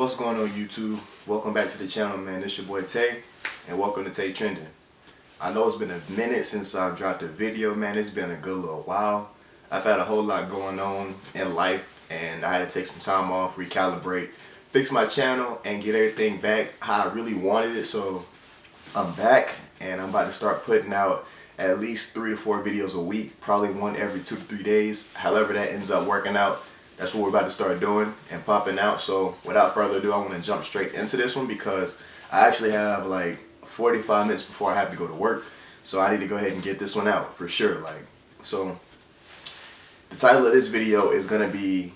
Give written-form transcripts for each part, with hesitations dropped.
What's going on, YouTube? Welcome back to the channel, man. This your boy Tay, and welcome to Tay Trending. I know it's been a minute since I've dropped a video, man. It's been a good little while. I've had a whole lot going on in life, and I had to take some time off, recalibrate, fix my channel, and get everything back how I really wanted it. So I'm back, and I'm about to start putting out at least 3 to 4 videos a week, probably one every 2 to 3 days. However that ends up working out, that's what we're about to start doing and popping out. So without further ado, I want to jump straight into this one because I actually have like 45 minutes before I have to go to work. So I need to go ahead and get this one out for sure. So the title of this video is going to be,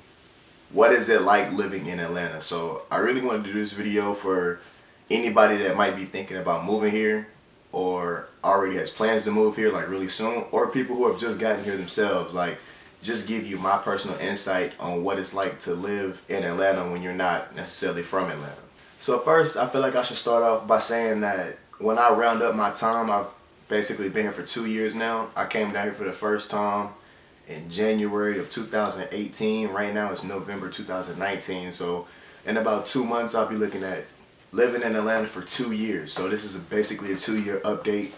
what is it like living in Atlanta? So I really wanted to do this video for anybody that might be thinking about moving here or already has plans to move here like really soon, or people who have just gotten here themselves. Like, just give you my personal insight on what it's like to live in Atlanta when you're not necessarily from Atlanta. So first, I feel like I should start off by saying that when I round up my time, I've basically been here for 2 years now. I came down here for the first time in January of 2018. Right now it's November 2019. So in about 2 months, I'll be looking at living in Atlanta for 2 years. So this is basically a 2-year update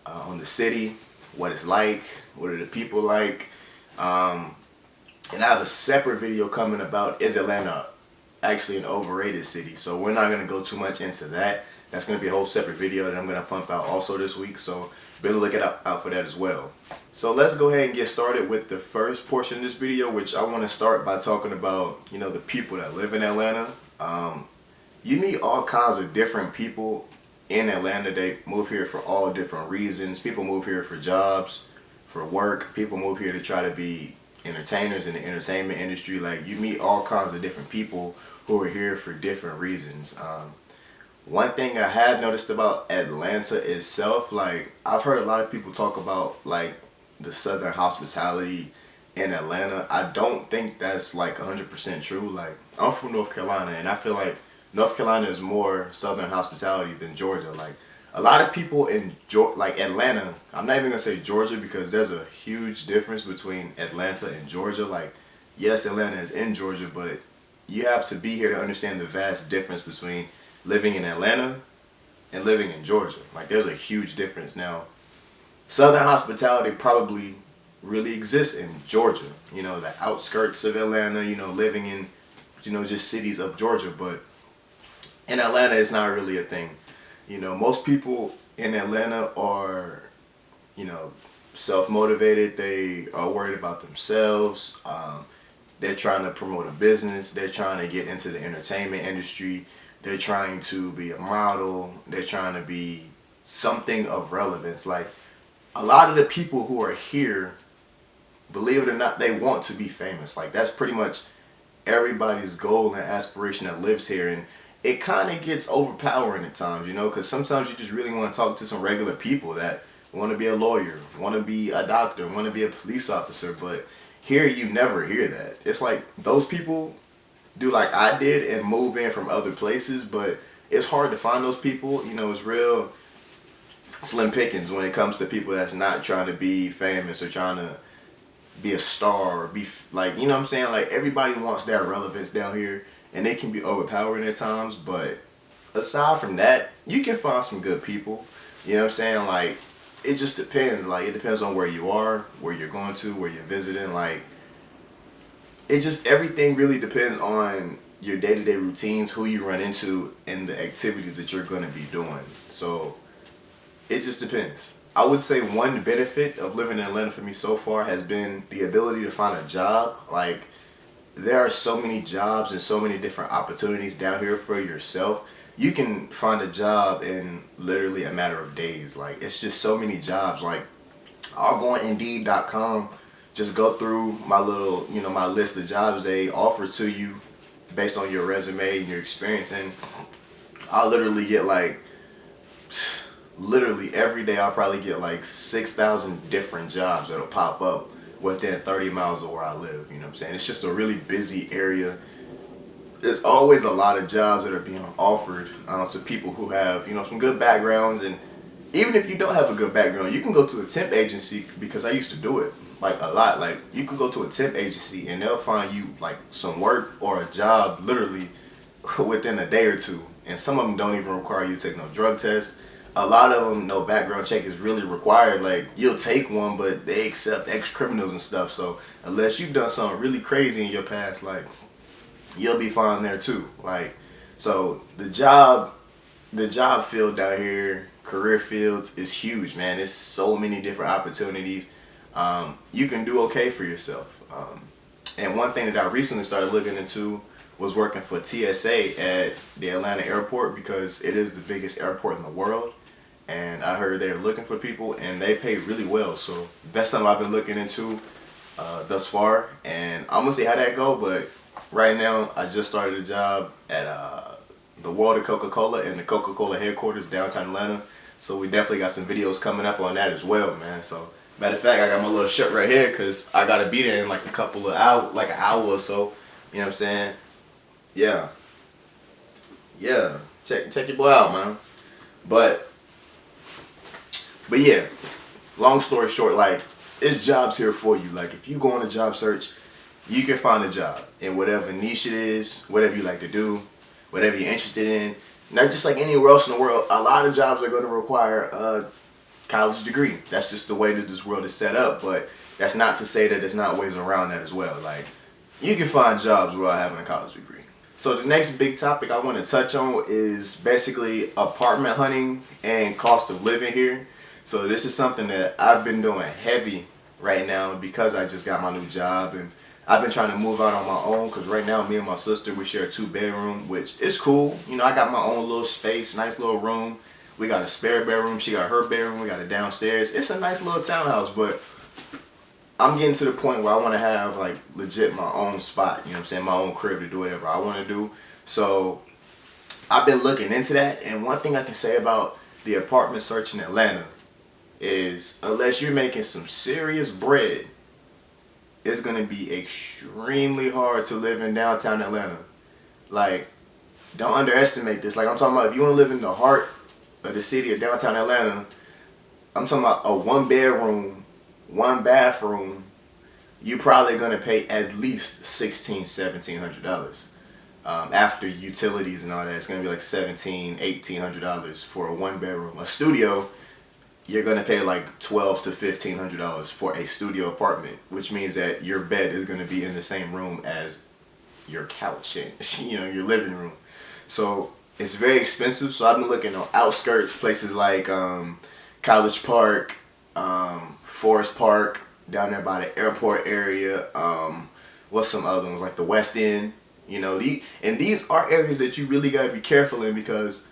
on the city, what it's like, what are the people like. And I have a separate video coming about, is Atlanta actually an overrated city? So we're not going to go too much into that. That's going to be a whole separate video that I'm going to pump out also this week. So be on the lookout out for that as well. So let's go ahead and get started with the first portion of this video, which I want to start by talking about, the people that live in Atlanta. You meet all kinds of different people in Atlanta. They move here for all different reasons. People move here for jobs, for work. People move here to try to be entertainers in the entertainment industry. Like, you meet all kinds of different people who are here for different reasons. One thing I have noticed about Atlanta itself, like, I've heard a lot of people talk about like the Southern hospitality in Atlanta. I don't think that's like 100% true. Like, I'm from North Carolina, and I feel like North Carolina is more Southern hospitality than Georgia. Like, a lot of people in Atlanta, I'm not even gonna say Georgia because there's a huge difference between Atlanta and Georgia. Like, yes, Atlanta is in Georgia, but you have to be here to understand the vast difference between living in Atlanta and living in Georgia. Like, there's a huge difference. Now, Southern hospitality probably really exists in Georgia, the outskirts of Atlanta, living in, just cities of Georgia. But in Atlanta, it's not really a thing. Most people in Atlanta are, self-motivated. They are worried about themselves. They're trying to promote a business. They're trying to get into the entertainment industry. They're trying to be a model. They're trying to be something of relevance. Like, a lot of the people who are here, believe it or not, they want to be famous. Like, that's pretty much everybody's goal and aspiration that lives here. And it kind of gets overpowering at times, because sometimes you just really want to talk to some regular people that want to be a lawyer, want to be a doctor, want to be a police officer. But here you never hear that. It's like those people do like I did and move in from other places, but it's hard to find those people. It's real slim pickings when it comes to people that's not trying to be famous or trying to be a star or be like, what I'm saying? Like, everybody wants their relevance down here, and they can be overpowering at times. But aside from that, you can find some good people. You know what I'm saying? Like, it just depends. Like, it depends on where you are, where you're going to, where you're visiting. Like, everything really depends on your day-to-day routines, who you run into, and the activities that you're going to be doing. So it just depends. I would say one benefit of living in Atlanta for me so far has been the ability to find a job. Like, there are so many jobs and so many different opportunities down here for yourself. You can find a job in literally a matter of days. Like, it's just so many jobs. Like, I'll go on Indeed.com, just go through my little, my list of jobs they offer to you based on your resume and your experience. And I'll literally get literally every day I'll probably get like 6,000 different jobs that'll pop up within 30 miles of where I live. You know what I'm saying? It's just a really busy area. There's always a lot of jobs that are being offered to people who have, some good backgrounds. And even if you don't have a good background, you can go to a temp agency, because I used to do it like a lot. Like, you can go to a temp agency and they'll find you like some work or a job literally within a day or two. And some of them don't even require you to take no drug test. A lot of them, no background check is really required. Like, you'll take one, but they accept ex-criminals and stuff. So unless you've done something really crazy in your past, like, you'll be fine there too. Like, so the job field down here, career fields, is huge, man. It's so many different opportunities. You can do okay for yourself. And one thing that I recently started looking into was working for TSA at the Atlanta airport, because it is the biggest airport in the world. And I heard they're looking for people and they pay really well. So that's something I've been looking into thus far. And I'm gonna see how that go. But right now, I just started a job at the World of Coca-Cola in the Coca-Cola headquarters downtown Atlanta. So we definitely got some videos coming up on that as well, man. So matter of fact, I got my little shirt right here because I gotta be there in like a couple of hours, like an hour or so. You know what I'm saying? Yeah. Check your boy out, man. But yeah, long story short, like, it's jobs here for you. Like, if you go on a job search, you can find a job in whatever niche it is, whatever you like to do, whatever you're interested in. Not just like anywhere else in the world, a lot of jobs are going to require a college degree. That's just the way that this world is set up. But that's not to say that there's not ways around that as well. Like, you can find jobs without having a college degree. So the next big topic I want to touch on is basically apartment hunting and cost of living here. So this is something that I've been doing heavy right now because I just got my new job, and I've been trying to move out on my own because right now me and my sister, we share a 2-bedroom, which is cool. You know, I got my own little space, nice little room. We got a spare bedroom. She got her bedroom. We got it downstairs. It's a nice little townhouse, but I'm getting to the point where I want to have like legit my own spot. You know what I'm saying? My own crib to do whatever I want to do. So I've been looking into that, and one thing I can say about the apartment search in Atlanta is unless you're making some serious bread, it's going to be extremely hard to live in downtown Atlanta. Like, don't underestimate this. Like, I'm talking about if you want to live in the heart of the city of downtown Atlanta, I'm talking about a 1-bedroom, 1-bathroom, you're probably going to pay at least $1,600-$1,700. After utilities and all that, it's going to be like $1,700-$1,800 for a 1-bedroom. A studio, you're going to pay like $1,200 to $1,500 for a studio apartment, which means that your bed is going to be in the same room as your couch and your living room. So it's very expensive. So I've been looking on outskirts, places like College Park, Forest Park, down there by the airport area. What's some other ones, like the West End? And these are areas that you really gotta be careful in, because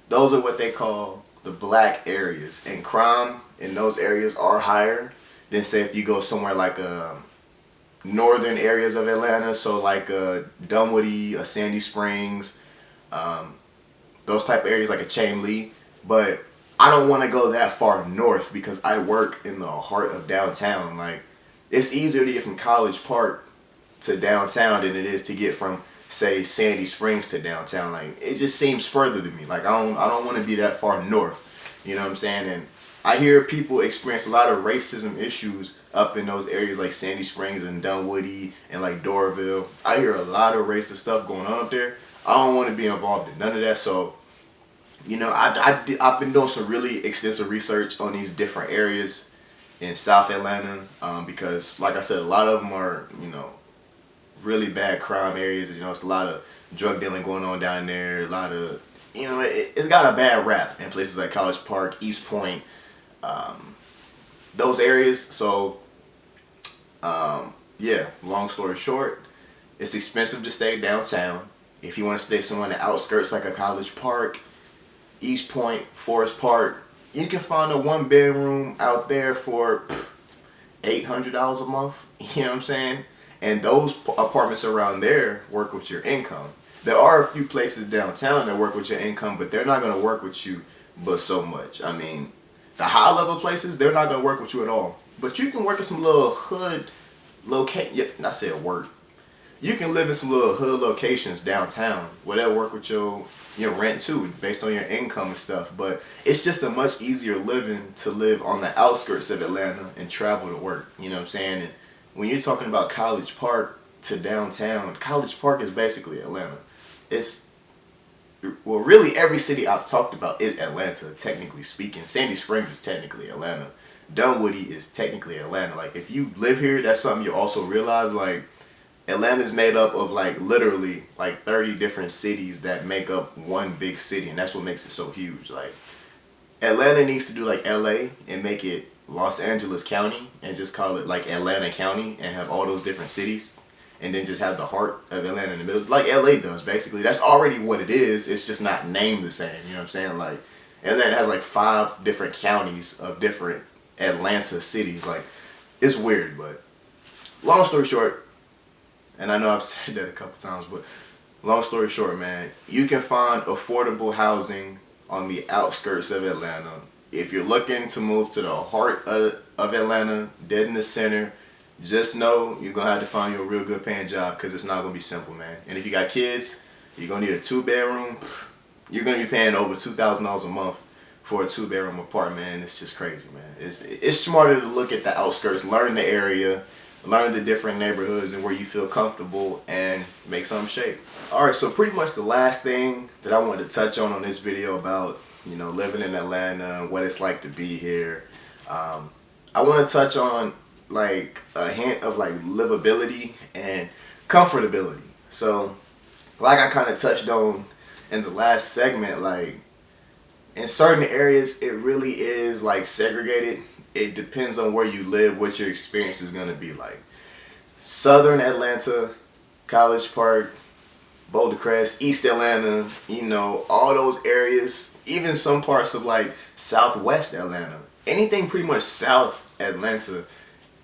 those are what they call the black areas, and crime in those areas are higher than, say, if you go somewhere like northern areas of Atlanta, so like Dunwoody, Sandy Springs, those type of areas like a Chamblee. But I don't want to go that far north because I work in the heart of downtown. Like, it's easier to get from College Park to downtown than it is to get from, say, Sandy Springs to downtown. Like, it just seems further to me. Like, I don't want to be that far north. You know what I'm saying? And I hear people experience a lot of racism issues up in those areas like Sandy Springs and Dunwoody and like Doraville. I hear a lot of racist stuff going on up there. I don't want to be involved in none of that. So, I've been doing some really extensive research on these different areas in South Atlanta, because, like I said, a lot of them are, really bad crime areas. It's a lot of drug dealing going on down there. A lot of, it's got a bad rap in places like College Park, East Point, those areas. So, yeah, long story short, it's expensive to stay downtown. If you want to stay somewhere in the outskirts like a College Park, East Point, Forest Park, you can find a 1-bedroom out there for $800 a month. You know what I'm saying? And those apartments around there work with your income. There are a few places downtown that work with your income, but they're not going to work with you but so much. I mean, the high level places, they're not going to work with you at all. But you can work in some little hood location. Yeah, not say a word. You can live in some little hood locations downtown where they'll work with your rent too, based on your income and stuff. But it's just a much easier living to live on the outskirts of Atlanta and travel to work. You know what I'm saying? And when you're talking about College Park to downtown, College Park is basically Atlanta. It's well, really every city I've talked about is Atlanta, technically speaking. Sandy Springs is technically Atlanta. Dunwoody is technically Atlanta. Like, if you live here, that's something you also realize. Like, Atlanta's made up of like literally like 30 different cities that make up one big city, and that's what makes it so huge. Like, Atlanta needs to do like LA and make it Los Angeles County and just call it like Atlanta County and have all those different cities and then just have the heart of Atlanta in the middle, like LA does basically. That's already what it is. It's just not named the same. You know what I'm saying? Like, Atlanta has like 5 different counties of different Atlanta cities. Like, it's weird, but long story short, and I know I've said that a couple times, but long story short, man, you can find affordable housing on the outskirts of Atlanta. If you're looking to move to the heart of Atlanta, dead in the center, just know you're going to have to find you a real good paying job, because it's not going to be simple, man. And if you got kids, you're going to need a 2-bedroom. You're going to be paying over $2,000 a month for a 2-bedroom apartment, and it's just crazy, man. It's smarter to look at the outskirts, learn the area, learn the different neighborhoods and where you feel comfortable, and make something shake. Alright, so pretty much the last thing that I wanted to touch on this video about, you know, living in Atlanta, what it's like to be here. I want to touch on like a hint of like livability and comfortability. So like I kind of touched on in the last segment, like in certain areas it really is like segregated. It depends on where you live, what your experience is going to be like. Southern Atlanta, College Park, Boulder Crest, East Atlanta, you know, all those areas, even some parts of like Southwest Atlanta, anything pretty much South Atlanta,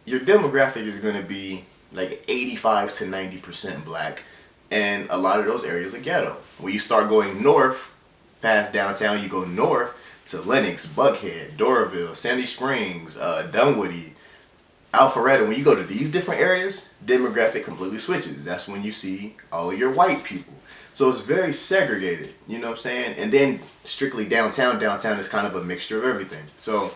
your demographic is going to be like 85 to 90% black, and a lot of those areas are ghetto. When you start going north, past downtown, you go north to Lenox, Buckhead, Doraville, Sandy Springs, Dunwoody, Alpharetta. When you go to these different areas, demographic completely switches. That's when you see all of your white people. So it's very segregated, you know what I'm saying? And then strictly downtown is kind of a mixture of everything. So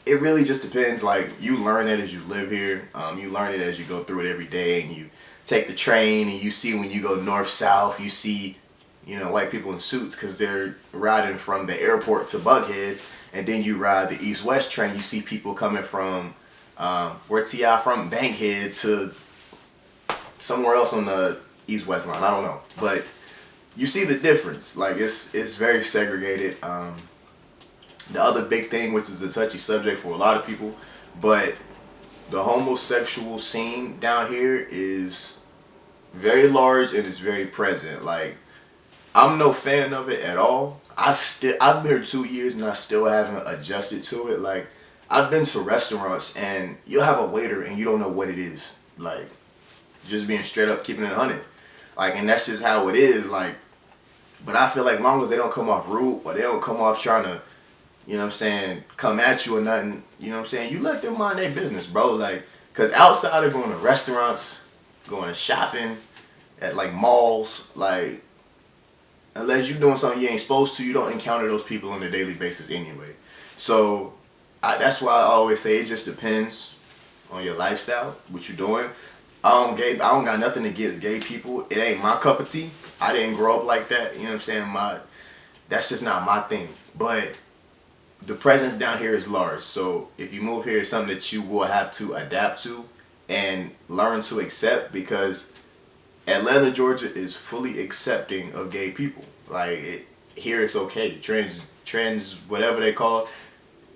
it really just depends. Like, you learn that as you live here. You learn it as you go through it every day, and you take the train, and you see when you go north, south, you see, you know, white people in suits because they're riding from the airport to Buckhead, and then you ride the east-west train, you see people coming from where T.I. from, Bankhead, to somewhere else on the east-west line. I don't know, but you see the difference. Like, it's very segregated. The other big thing, which is a touchy subject for a lot of people, but the homosexual scene down here is very large and it's very present. Like, I'm no fan of it at all. I've been here 2 years and I still haven't adjusted to it. Like, I've been to restaurants and you'll have a waiter and you don't know what it is. Like, just being straight up, keeping it 100. Like, and that's just how it is. Like, but I feel like long as they don't come off rude or they don't come off trying to, you know what I'm saying, come at you or nothing, you know what I'm saying, you let them mind their business, bro. Like, because outside of going to restaurants, going to shopping at like malls, like, unless you're doing something you ain't supposed to, you don't encounter those people on a daily basis anyway. So that's why I always say it just depends on your lifestyle, what you're doing. I don't got nothing against gay people. It ain't my cup of tea. I didn't grow up like that. You know what I'm saying? That's just not my thing. But the presence down here is large. So if you move here, it's something that you will have to adapt to and learn to accept, because Atlanta, Georgia is fully accepting of gay people. Like, here it's okay. Trans, whatever they call it,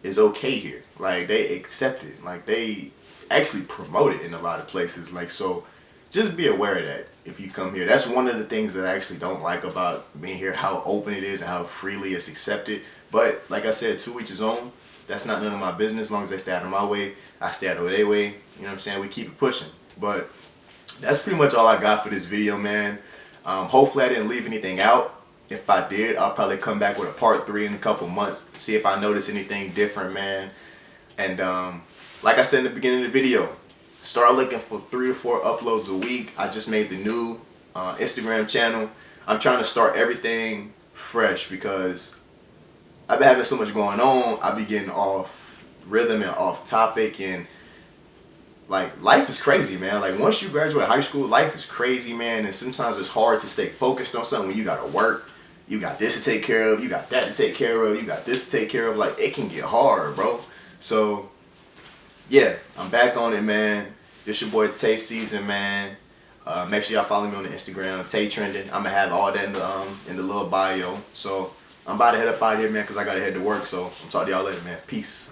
is okay here. Like, they accept it. Like, they actually promote it in a lot of places. Like, so just be aware of that if you come here. That's one of the things that I actually don't like about being here, how open it is and how freely it's accepted. But like I said, to each his own. That's not none of my business. As long as they stay out of my way, I stay out of their way. You know what I'm saying? We keep it pushing. But that's pretty much all I got for this video, man. Hopefully I didn't leave anything out. If I did, I'll probably come back with a part 3 in a couple months. See if I notice anything different, man. And like I said in the beginning of the video, start looking for 3 or 4 uploads a week. I just made the new Instagram channel. I'm trying to start everything fresh because I've been having so much going on. I be getting off rhythm and off topic, and like life is crazy, man. Like once you graduate high school, life is crazy, man. And sometimes it's hard to stay focused on something when you gotta work. You got this to take care of. You got that to take care of. You got this to take care of. Like it can get hard, bro. So yeah, I'm back on it, man. This your boy Tay Season, man. Make sure y'all follow me on the Instagram, Tay Trending. I'm gonna have all that in the little bio. So I'm about to head up out of here, man, because I gotta head to work. So I'll talk to y'all later, man. Peace.